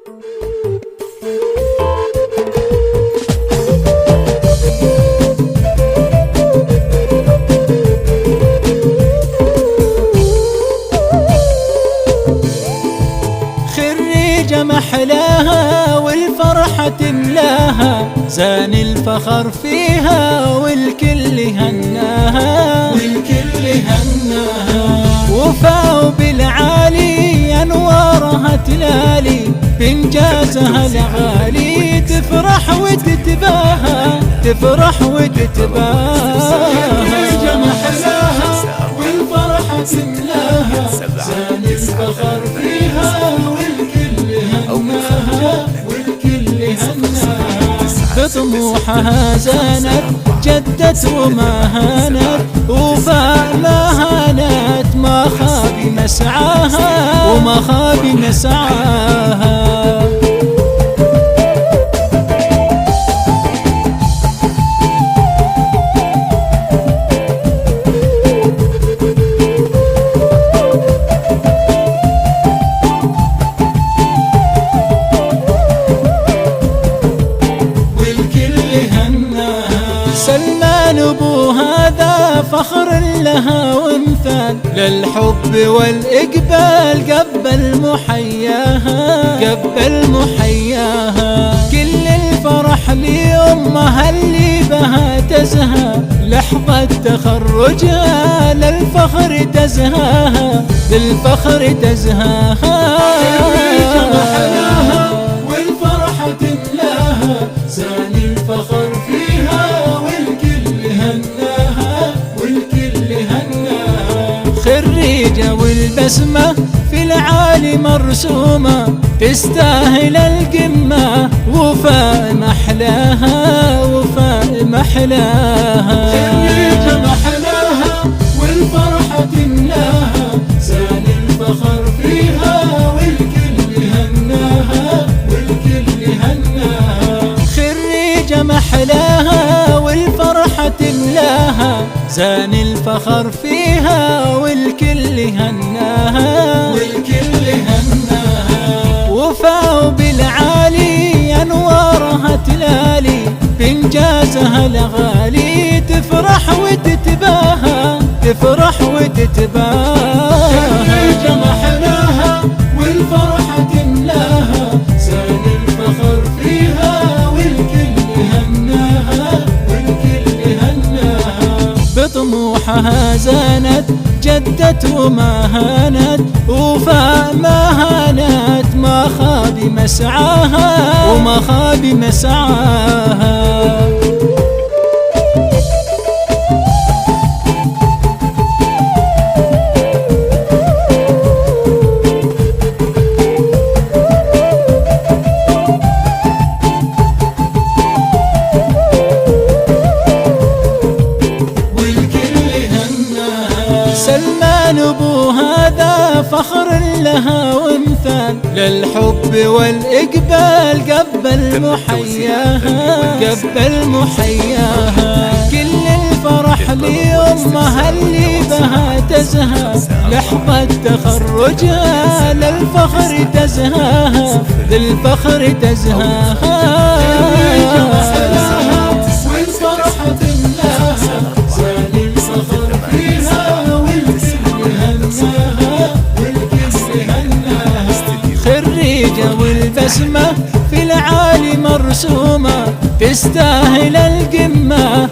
خريجة محلاها والفرحة تملاها، زان الفخر فيها والكل هناها، وفاء بالعالي أنوارها تلالي، بإنجازها الغالي تفرح وتتباهى، تفرح وتتباهى. خريجة محلاها والفرحة تملاها، زان الفخر فيها والكل هناها، والكل هناها. بطموحها زانت جدت وما هانت، وفاء ما هانت ما خاب مسعاها، وما خاب مسعاها. سلمان ابو هذا فخر لها وامثال، للحب والاقبال قبل محياها، قبل محياها. كل الفرح لامها اللي بها تزهى، لحظة تخرجها للفخر تزهاها، للفخر تزهاها. محلاها والفرحة تملاها، زان الفخر فيها والكل هناها، والكل هناها. خريجة والبسمة في العالي مرسومة، تستاهل القمة، وفاء محلاها، وفاء محلاها. خريجة محلاها والفرحة تملاها، زان الفخر فيها والكل هناها، والكل هناها. خريجة محلاها والفرحة تملاها، زان الفخر فيها والكل هناها، والكل هناها. وفاء بالعالي أنوارها تلالي، بإنجازها الغالي تفرح وتتباهى، تفرح وتتباهى. خريجة محلاها والفرحة تملاها، زان الفخر فيها والكل هناها، والكل هناها. بطموحها زانت جدت وما هانت، وفاء ما هانت ما خاب مسعاها، وما خاب مسعاها. سلمان ابو هذا فخر لها وامثال، للحب والاقبال قبل محياها، قبل محياها. كل الفرح لامها اللي بها تزهى، لحظة تخرجها للفخر تزهاها، للفخر تزهاها. والفرحة تملاها، زان الفخر فيها والكل هناها، والكل هناها. خريجة والبسمة في العالي مرسومة، تستاهل القمة،